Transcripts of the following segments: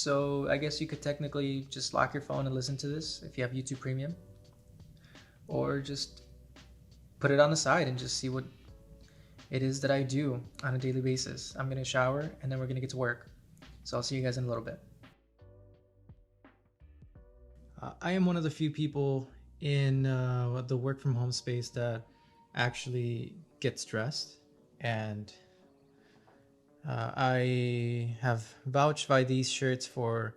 So I guess you could technically just lock your phone and listen to this if you have YouTube Premium, or just put it on the side and just see what it is that I do on a daily basis. I'm gonna shower and then we're gonna get to work. So I'll see you guys in a little bit. I am one of the few people in the work from home space that actually gets dressed, and I have vouched by these shirts for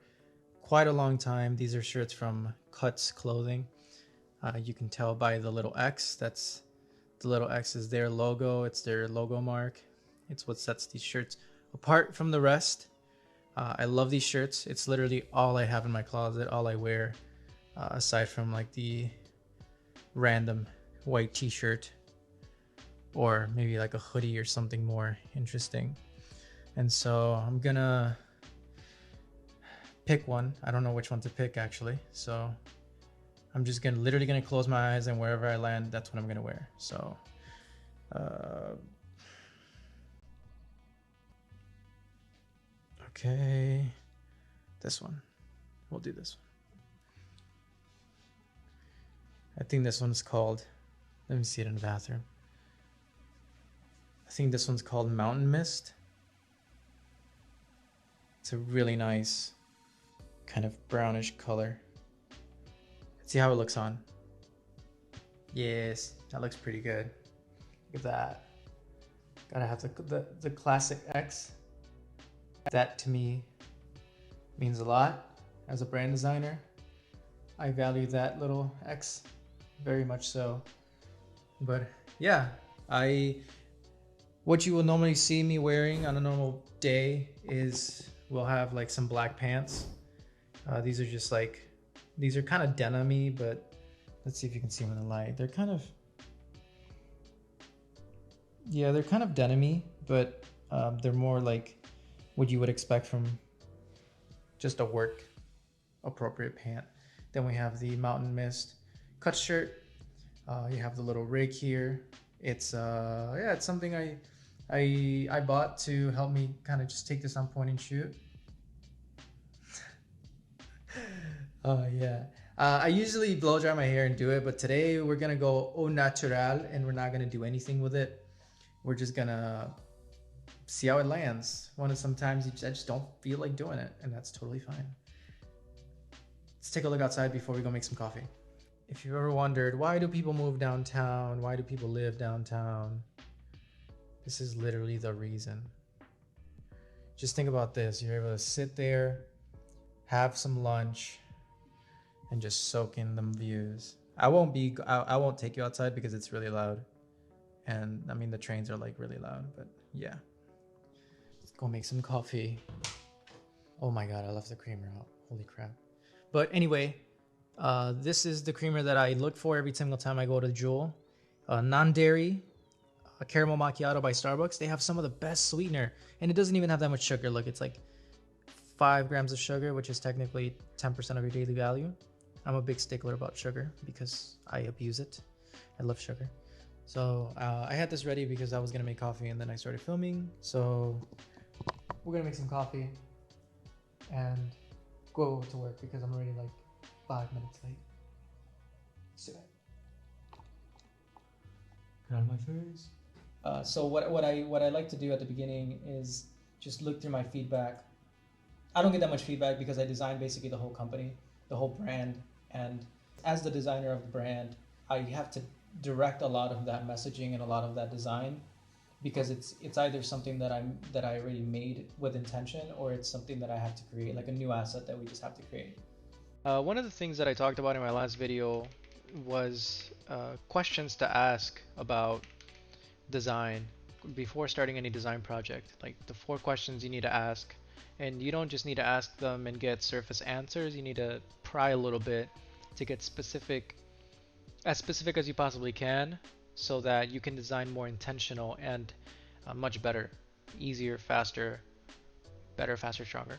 quite a long time. These are shirts from Cuts Clothing. You can tell by the little X. That's the little X is their logo. It's their logo mark. It's what sets these shirts apart from the rest. I love these shirts. It's literally all I have in my closet, all I wear, aside from like the random white t-shirt or maybe like a hoodie or something more interesting. And so I'm gonna pick one. I don't know which one to pick actually. So I'm just literally gonna close my eyes, and wherever I land, that's what I'm gonna wear. So okay, this one. We'll do this one. I think this one's called, let me see it in the bathroom. I think this one's called Mountain Mist. It's a really nice kind of brownish color. Let's see how it looks on. Yes, that looks pretty good. Look at that. Gotta have the classic X. That to me means a lot as a brand designer. I value that little X very much so. But yeah, what you will normally see me wearing on a normal day is we'll have like some black pants. These are just like, these are kind of denim-y, but let's see if you can see them in the light. They're kind of, yeah, they're kind of denim-y, but they're more like what you would expect from just a work appropriate pant. Then we have the Mountain Mist cut shirt. You have the little rig here. It's yeah, it's something I bought to help me kind of just take this on point and shoot. Yeah. I usually blow dry my hair and do it, but today we're gonna go au natural and we're not gonna do anything with it. We're just gonna see how it lands. Sometimes I just don't feel like doing it, and that's totally fine. Let's take a look outside before we go make some coffee. If you've ever wondered, why do people move downtown? Why do people live downtown? This is literally the reason. Just think about this. You're able to sit there, have some lunch, and just soak in the views. I won't take you outside because it's really loud. And I mean, the trains are like really loud, but yeah. Let's go make some coffee. Oh my God, I left the creamer out. Holy crap. But anyway, this is the creamer that I look for every single time I go to Jewel. Non-dairy, a caramel macchiato by Starbucks. They have some of the best sweetener, and it doesn't even have that much sugar. Look, it's like 5 grams of sugar, which is technically 10% of your daily value. I'm a big stickler about sugar because I abuse it. I love sugar. So I had this ready because I was gonna make coffee, and then I started filming. So we're gonna make some coffee and go to work because I'm already like 5 minutes late. Let's do it. Get out of my face. So what I like to do at the beginning is just look through my feedback. I don't get that much feedback because I design basically the whole company, the whole brand, and as the designer of the brand, I have to direct a lot of that messaging and a lot of that design, because it's either something that I already made with intention, or it's something that I have to create, like a new asset that we just have to create. One of the things that I talked about in my last video was questions to ask about design before starting any design project. Like the 4 questions you need to ask, and you don't just need to ask them and get surface answers. You need to pry a little bit to get specific as you possibly can, so that you can design more intentional and much better, easier, faster, better, faster, stronger.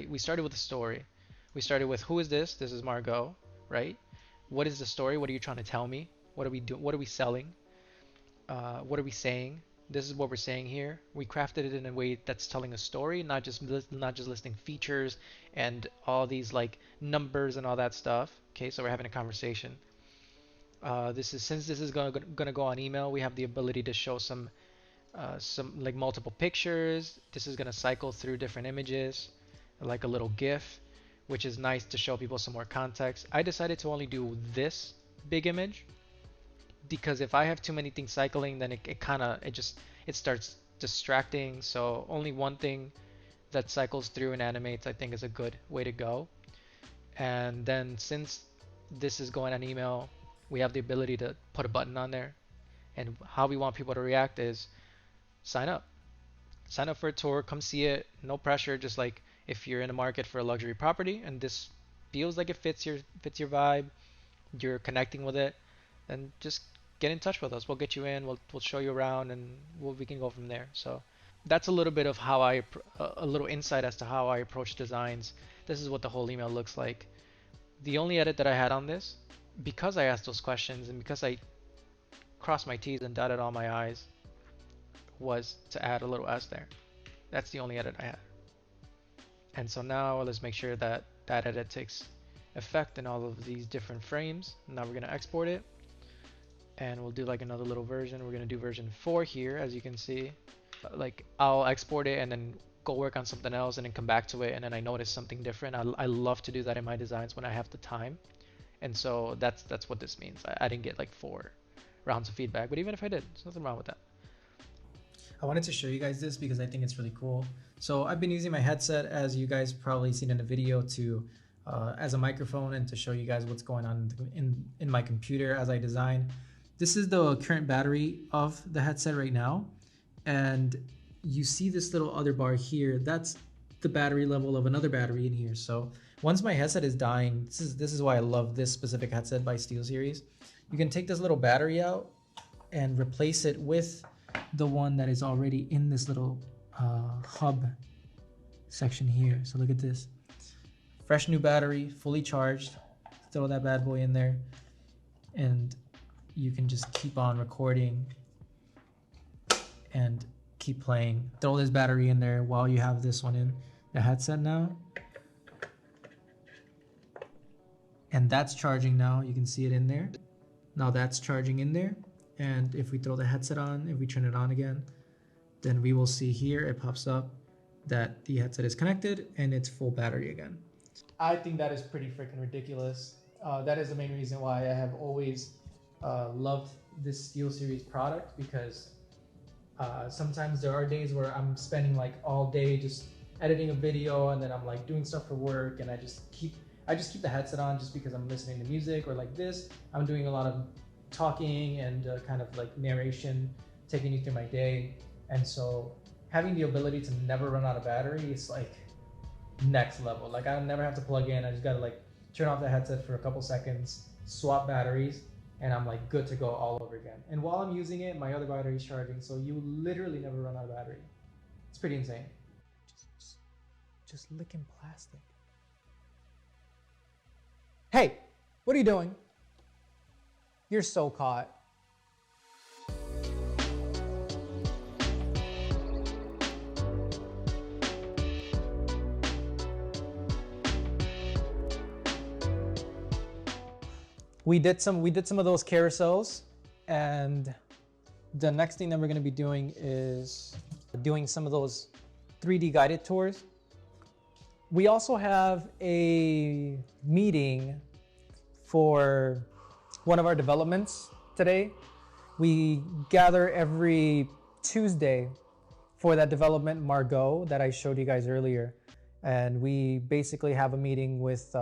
We started with a story. We started with, who is this? This is Margot, right? What is the story? What are you trying to tell me? What are we doing? What are we selling? What are we saying? This is what we're saying here. We crafted it in a way that's telling a story, not just listing features and all these like numbers and all that stuff. Okay, so we're having a conversation. This is since this is gonna go on email, we have the ability to show some like multiple pictures. This is gonna cycle through different images, like a little GIF, which is nice to show people some more context. I decided to only do this big image because if I have too many things cycling, then it kind of it starts distracting. So only one thing that cycles through and animates, I think, is a good way to go. And then since this is going on email, we have the ability to put a button on there. And how we want people to react is sign up. Sign up for a tour, come see it, no pressure. Just like if you're in the market for a luxury property and this feels like it fits your vibe, you're connecting with it, then just get in touch with us. We'll get you in. We'll show you around, and we can go from there. So that's a little bit of how a little insight as to how I approach designs. This is what the whole email looks like. The only edit that I had on this, because I asked those questions and because I crossed my T's and dotted all my I's, was to add a little S there. That's the only edit I had. And so now let's make sure that that edit takes effect in all of these different frames. Now we're going to export it, and we'll do like another little version. We're going to do version 4 here, as you can see. Like I'll export it and then go work on something else and then come back to it, and then I notice something different. I love to do that in my designs when I have the time. And so that's what this means. I didn't get like 4 rounds of feedback, but even if I did, there's nothing wrong with that. I wanted to show you guys this because I think it's really cool. So I've been using my headset, as you guys probably seen in the video, to as a microphone and to show you guys what's going on in my computer as I design. This is the current battery of the headset right now, and you see this little other bar here. That's the battery level of another battery in here. So once my headset is dying, this is why I love this specific headset by SteelSeries. You can take this little battery out and replace it with the one that is already in this little hub section here. So look at this, fresh new battery, fully charged. Throw that bad boy in there, and you can just keep on recording and keep playing. Throw this battery in there while you have this one in the headset now, and that's charging now. You can see it in there. Now that's charging in there. And if we throw the headset on, if we turn it on again, then we will see here it pops up that the headset is connected and it's full battery again. I think that is pretty freaking ridiculous. That is the main reason why I have always loved this SteelSeries product, because sometimes there are days where I'm spending like all day just editing a video, and then I'm like doing stuff for work, and I just keep the headset on just because I'm listening to music, or like this, I'm doing a lot of talking and kind of like narration, taking you through my day. And so having the ability to never run out of battery is like next level. Like I never have to plug in. I just gotta like turn off the headset for a couple seconds, swap batteries, and I'm like good to go all over again. And while I'm using it, my other battery is charging, so you literally never run out of battery. It's pretty insane. Just licking plastic. Hey, what are you doing? You're so caught. We did some of those carousels, and the next thing that we're going to be doing is doing some of those 3D guided tours. We also have a meeting for one of our developments today. We gather every Tuesday for that development, Margot, that I showed you guys earlier. And we basically have a meeting with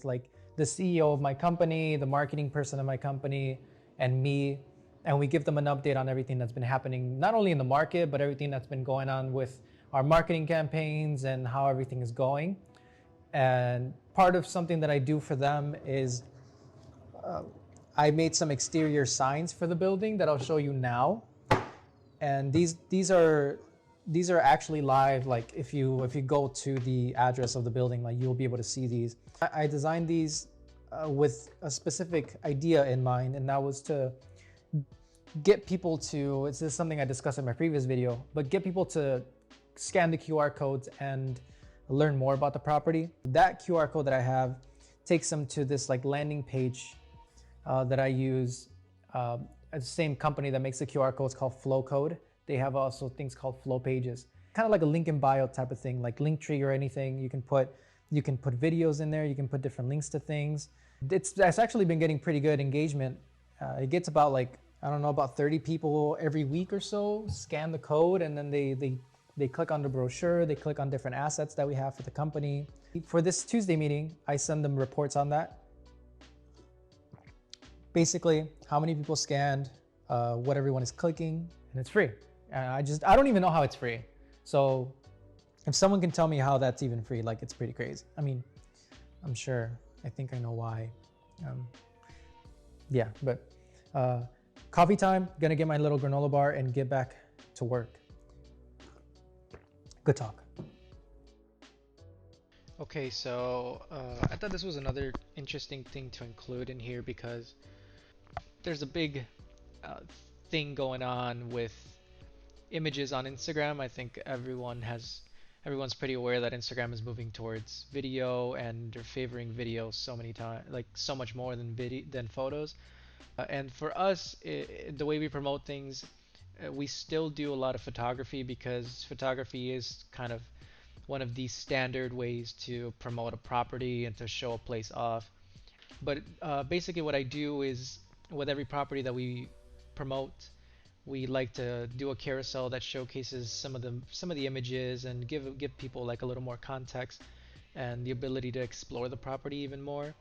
like the CEO of my company, the marketing person of my company, and me. And we give them an update on everything that's been happening, not only in the market, but everything that's been going on with our marketing campaigns and how everything is going. And part of something that I do for them is I made some exterior signs for the building that I'll show you now. And these are actually live. Like if you go to the address of the building, like you'll be able to see these. I designed these with a specific idea in mind, and that was to get people to, this is something I discussed in my previous video, but get people to scan the QR codes and learn more about the property. That QR code that I have takes them to this like landing page that I use. The same company that makes the QR codes called Flow Code. They have also things called Flow Pages, kind of like a link in bio type of thing, like Linktree or anything. You can put videos in there. You can put different links to things. It's actually been getting pretty good engagement. It gets about like, I don't know, about 30 people every week or so scan the code, and then they click on the brochure, they click on different assets that we have for the company. For this Tuesday meeting, I send them reports on that. Basically, how many people scanned, what everyone is clicking, and it's free. I don't even know how it's free. So if someone can tell me how that's even free, like, it's pretty crazy. I mean, I'm sure, I think I know why. Yeah, but coffee time, gonna get my little granola bar and get back to work. Good talk. Okay, so I thought this was another interesting thing to include in here because there's a big thing going on with images on Instagram. I think everyone's pretty aware that Instagram is moving towards video, and they're favoring video so many times, like so much more than photos. And for us, the way we promote things, we still do a lot of photography because photography is kind of one of the standard ways to promote a property and to show a place off. But basically, what I do is with every property that we promote, we like to do a carousel that showcases some of the images and give people like a little more context and the ability to explore the property even more.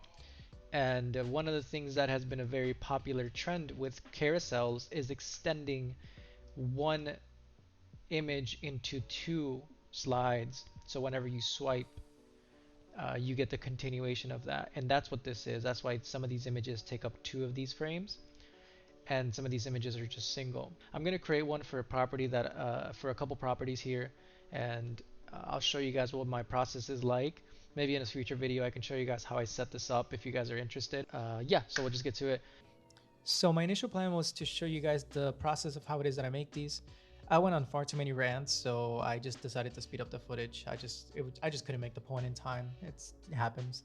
And one of the things that has been a very popular trend with carousels is extending one image into two slides. So whenever you swipe, you get the continuation of that. And that's what this is. That's why some of these images take up two of these frames, and some of these images are just single. I'm gonna create one for a property that for a couple properties here, and I'll show you guys what my process is like. Maybe in a future video I can show you guys how I set this up if you guys are interested. Yeah, so we'll just get to it. So my initial plan was to show you guys the process of how it is that I make these. I went on far too many rants, so I just decided to speed up the footage. I just couldn't make the point in time. It happens.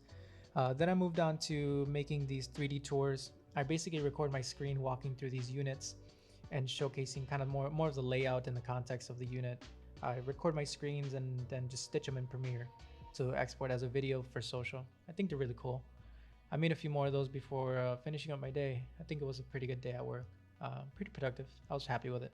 Then I moved on to making these 3D tours. I basically record my screen walking through these units and showcasing kind of more of the layout and the context of the unit. I record my screens and then just stitch them in Premiere to export as a video for social. I think they're really cool. I made a few more of those before finishing up my day. I think it was a pretty good day at work. Pretty productive. I was happy with it.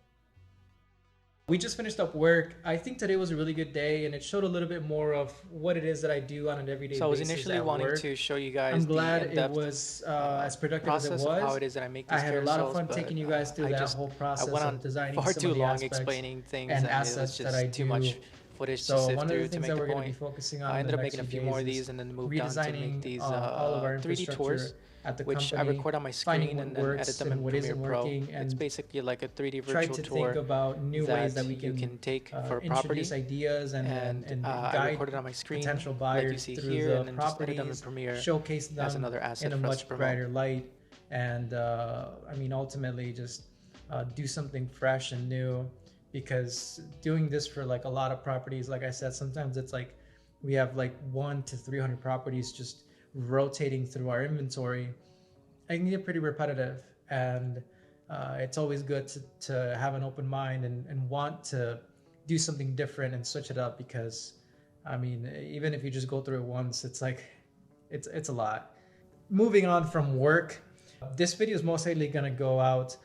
We just finished up work. I think today was a really good day, and it showed a little bit more of what it is that I do on an everyday basis. So I was initially wanting to show you guys. I'm glad it was as productive as it was. How it is that I make these I had a lot of fun taking you guys through that whole process of designing far some too of the long aspects explaining things and assets that I do. Too much footage to So sift one of the through to things make that the we're going to be point. focusing on I ended in up the making a next few few more of days these is and then moved on to make these all of our 3D tours, at the which I company, record on my finding screen what and then works edit them and in what Premiere isn't Pro. working, and It's basically like a 3D try virtual to tour think about new ways that we you can take for a introduce property. ideas and I guide recorded on my screen, potential like buyers you see through here, the and then just edit them in properties, Premiere showcase them as another asset in a for us to much promote. brighter light, and I mean, ultimately just do something fresh and new. Because doing this for like a lot of properties, like I said, sometimes it's like we have like 100 to 300 properties just rotating through our inventory. It can get pretty repetitive, and it's always good to have an open mind and want to do something different and switch it up, because I mean, even if you just go through it once, it's like it's a lot. Moving on from work, this video is most likely gonna go out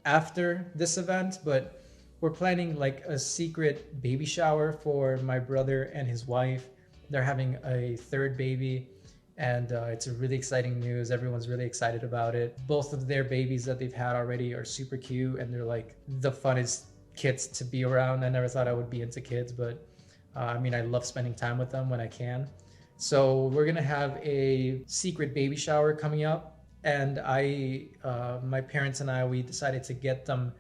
after this event, but we're planning like a secret baby shower for my brother and his wife. They're having a third baby, and it's a really exciting news. Everyone's really excited about it. Both of their babies that they've had already are super cute, and they're like the funnest kids to be around. I never thought I would be into kids, but I mean, I love spending time with them when I can. So we're gonna have a secret baby shower coming up, and my parents and I, we decided to get them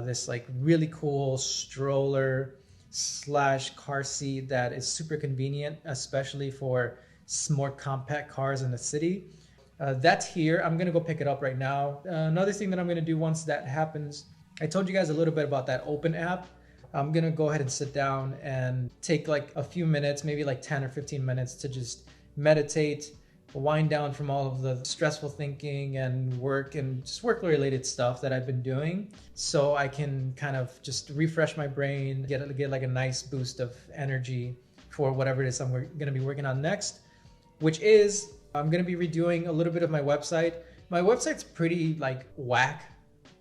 this like really cool stroller / car seat that is super convenient, especially for more compact cars in the city. That's here. I'm gonna go pick it up right now. Another thing that I'm gonna do once that happens, I told you guys a little bit about that open app. I'm gonna go ahead and sit down and take like a few minutes, maybe like 10 or 15 minutes to just meditate, wind down from all of the stressful thinking and work and just work related stuff that I've been doing, so I can kind of just refresh my brain, get like a nice boost of energy for whatever it is I'm gonna be working on next, which is I'm gonna be redoing a little bit of my website. My website's pretty like whack.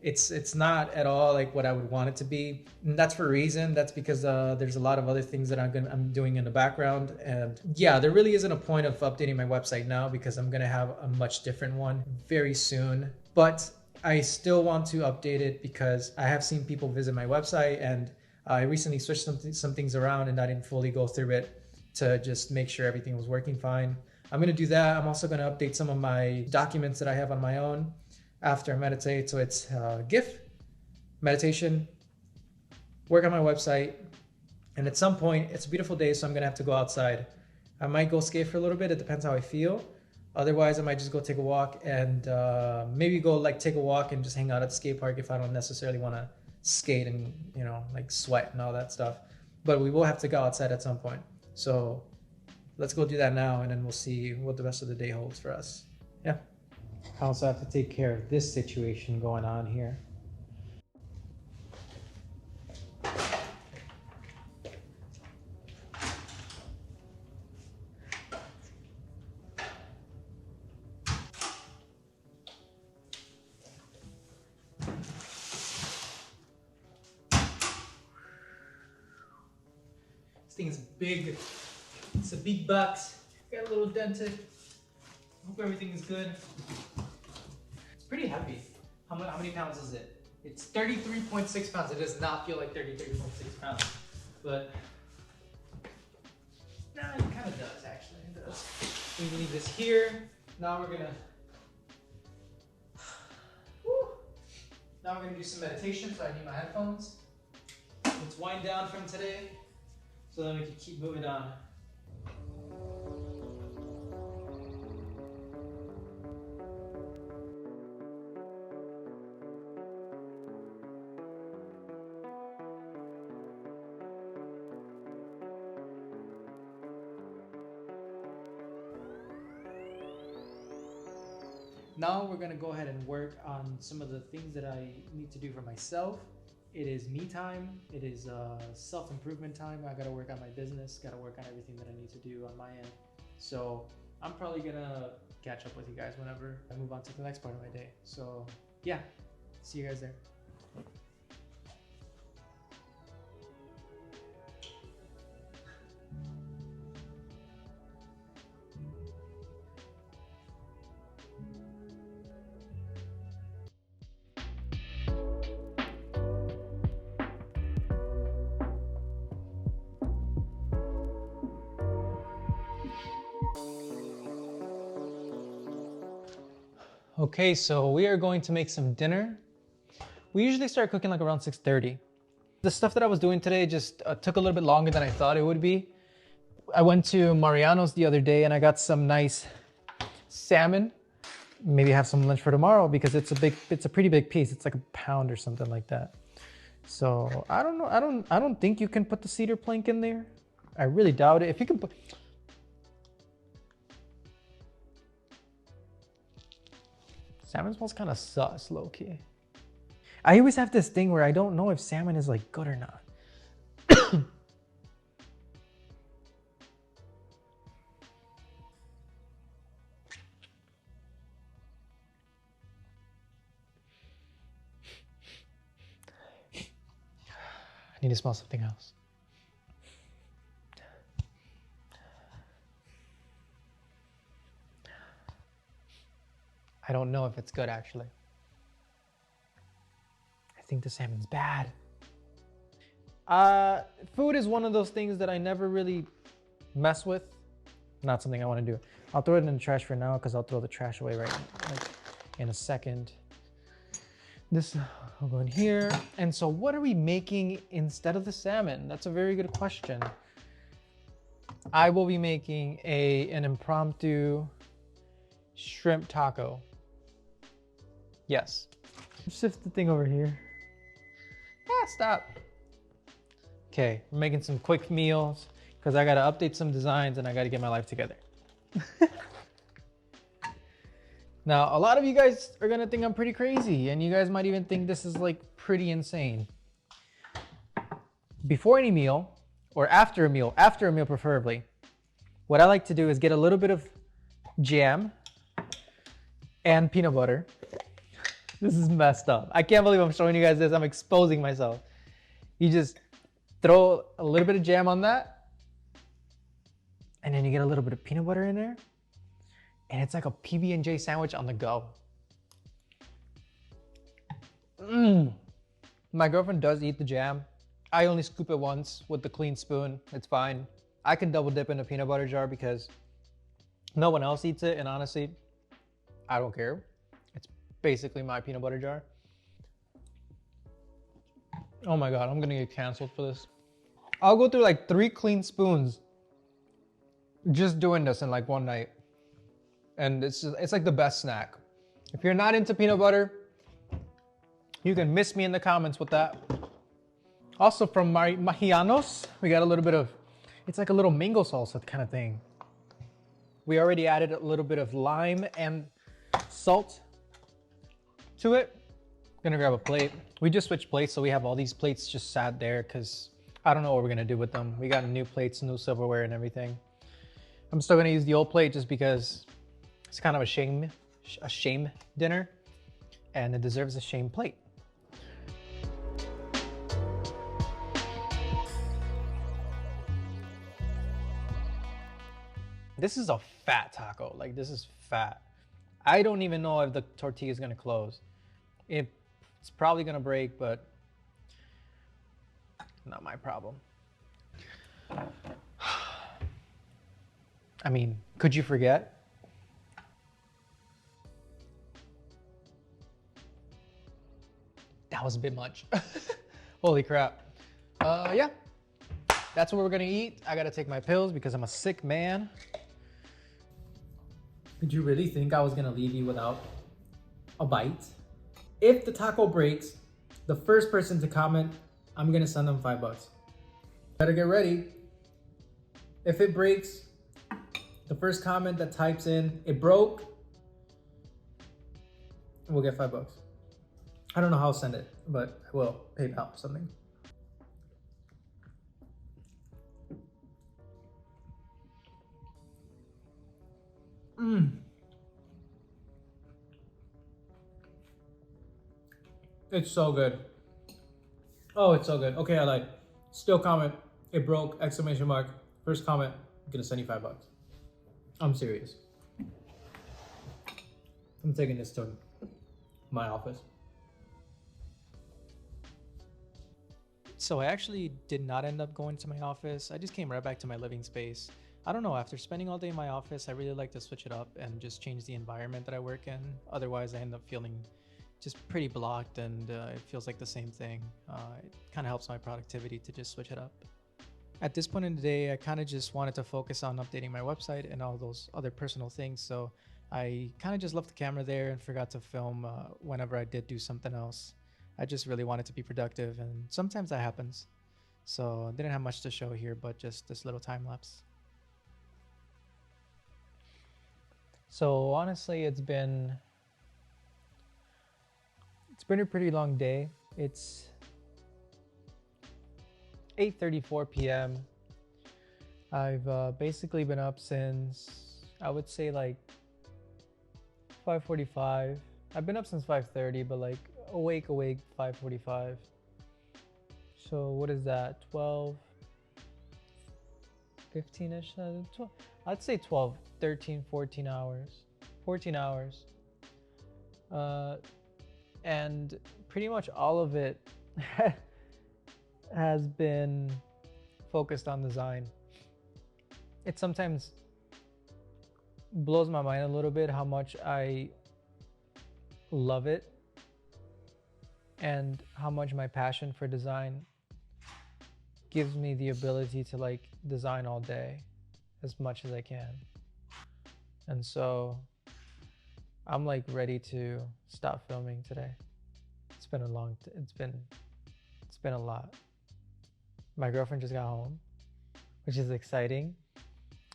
It's not at all like what I would want it to be. And that's for a reason. That's because there's a lot of other things that I'm doing in the background. And yeah, there really isn't a point of updating my website now because I'm gonna have a much different one very soon. But I still want to update it because I have seen people visit my website, and I recently switched some things around and I didn't fully go through it to just make sure everything was working fine. I'm gonna do that. I'm also gonna update some of my documents that I have on my own after I meditate. So it's GIF, meditation, work on my website, and at some point, it's a beautiful day, so I'm gonna have to go outside. I might go skate for a little bit. It depends how I feel. Otherwise, I might just go take a walk and maybe go like take a walk and just hang out at the skate park if I don't necessarily want to skate and like sweat and all that stuff. But we will have to go outside at some point. So let's go do that now, and then we'll see what the rest of the day holds for us. Yeah. I also have to take care of this situation going on here. This thing is big. It's a big box. Got a little dented. Hope everything is good. It's pretty heavy. How many pounds is it? It's 33.6 pounds. It does not feel like 33.6 pounds, but no, it kind of does actually. It does. We can leave this here. Now we're gonna. Whew. Now we're gonna do some meditation. So I need my headphones. Let's wind down from today, so then we can keep moving on. Now we're gonna go ahead and work on some of the things that I need to do for myself. It is me time. It is self-improvement time. I gotta work on my business, gotta work on everything that I need to do on my end. So I'm probably gonna catch up with you guys whenever I move on to the next part of my day. So yeah, see you guys there. Okay, so we are going to make some dinner. We usually start cooking like around 6:30. The stuff that I was doing today just took a little bit longer than I thought it would be. I went to Mariano's the other day and I got some nice salmon. Maybe have some lunch for tomorrow because it's a pretty big piece. It's like a pound or something like that. So I don't know. I don't think you can put the cedar plank in there. I really doubt it. If you can put. Salmon smells kind of sus, low-key. I always have this thing where I don't know if salmon is like good or not. I need to smell something else. I don't know if it's good, actually. I think the salmon's bad. Food is one of those things that I never really mess with. Not something I want to do. I'll throw it in the trash for now because I'll throw the trash away right like in a second. This will go in here. And so what are we making instead of the salmon? That's a very good question. I will be making an impromptu shrimp taco. Yes. Shift the thing over here. Ah, stop. Okay, we're making some quick meals because I gotta update some designs and I gotta get my life together. Now, a lot of you guys are gonna think I'm pretty crazy, and you guys might even think this is like pretty insane. Before any meal, or after a meal preferably, what I like to do is get a little bit of jam and peanut butter. This is messed up. I can't believe I'm showing you guys this. I'm exposing myself. You just throw a little bit of jam on that, and then you get a little bit of peanut butter in there, and it's like a PB&J sandwich on the go. My girlfriend does eat the jam. I only scoop it once with the clean spoon. It's fine. I can double dip in a peanut butter jar because no one else eats it, and honestly, I don't care. It's basically my peanut butter jar. Oh my God, I'm gonna get canceled for this. I'll go through like 3 clean spoons just doing this in like one night. And it's like the best snack. If you're not into peanut butter, you can miss me in the comments with that. Also from Mahianos, we got a little bit of, it's like a little mango salsa kind of thing. We already added a little bit of lime and salt to it. Gonna grab a plate. We just switched plates, so we have all these plates just sat there because I don't know what we're gonna do with them. We got new plates, new silverware and everything. I'm still gonna use the old plate just because it's kind of a shame dinner, and it deserves a shame plate. This is a fat taco. Like, this is fat. I don't even know if the tortilla is gonna close. It's probably gonna break, but not my problem. I mean, could you forget? That was a bit much. Holy crap. Yeah, that's what we're gonna eat. I gotta take my pills because I'm a sick man. Did you really think I was gonna leave you without a bite? If the taco breaks, the first person to comment, I'm gonna send them $5. Better get ready. If it breaks, the first comment that types in, it broke, we'll get $5. I don't know how I'll send it, but I will. PayPal or something. It's so good. Oh, it's so good. Okay, I lied. Still comment, it broke, exclamation mark. First comment, I'm gonna send you $5. I'm serious. I'm taking this to my office. So I actually did not end up going to my office. I just came right back to my living space. I don't know, after spending all day in my office, I really like to switch it up and just change the environment that I work in. Otherwise, I end up feeling just pretty blocked, and it feels like the same thing. It kind of helps my productivity to just switch it up. At this point in the day, I kind of just wanted to focus on updating my website and all those other personal things. So I kind of just left the camera there and forgot to film whenever I did do something else. I just really wanted to be productive, and sometimes that happens. So I didn't have much to show here, but just this little time lapse. So honestly, it's been a pretty long day. It's 8:34 p.m. I've basically been up since, I would say, like 5:45. I've been up since 5:30, but like awake 5:45. So what is that? 12, 15ish? 12, I'd say 12, 13, 14 hours. 14 hours. And pretty much all of it has been focused on design. It sometimes blows my mind a little bit how much I love it and how much my passion for design gives me the ability to like design all day as much as I can. And so I'm like ready to stop filming today. It's been a it's been a lot. My girlfriend just got home, which is exciting.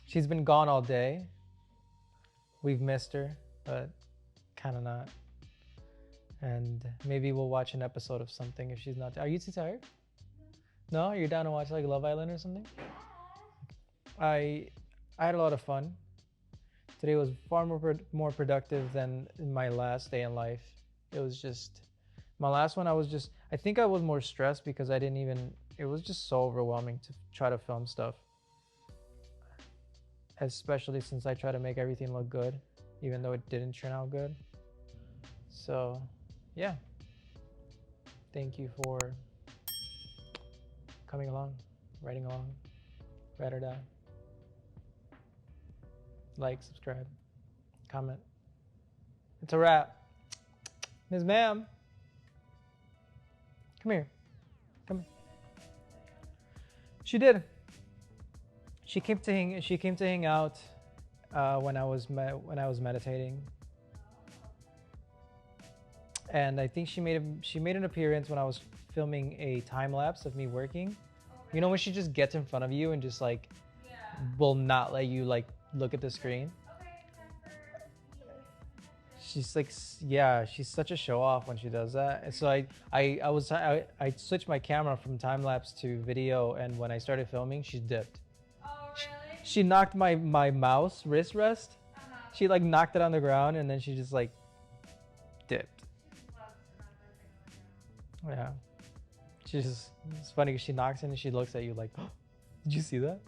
She's been gone all day. We've missed her, but kind of not. And maybe we'll watch an episode of something if she's not. Are you too tired? No, you're down to watch like Love Island or something? I had a lot of fun. Today was far more productive than my last day in life. It was just my last one. I think I was more stressed because I didn't even. It was just so overwhelming to try to film stuff, especially since I try to make everything look good, even though it didn't turn out good. So, yeah. Thank you for coming along, riding along, ride or die. Like, subscribe, comment. It's a wrap. Ms. Ma'am, come here. Come here. She did. She came to hang out when I was meditating, and I think she made an appearance when I was filming a time lapse of me working. You know when she just gets in front of you and just like will not let you like look at the screen. She's like, yeah, she's such a show off when she does that. And so I switched my camera from time lapse to video, and when I started filming, she dipped. Oh, really? She knocked my mouse wrist rest. She like knocked it on the ground, and then she just like dipped. Yeah. It's funny because she knocks it and she looks at you like, oh, did you see that?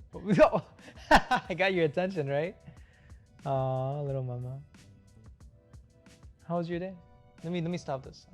I got your attention, right? Aw, little mama. How was your day? Let me stop this.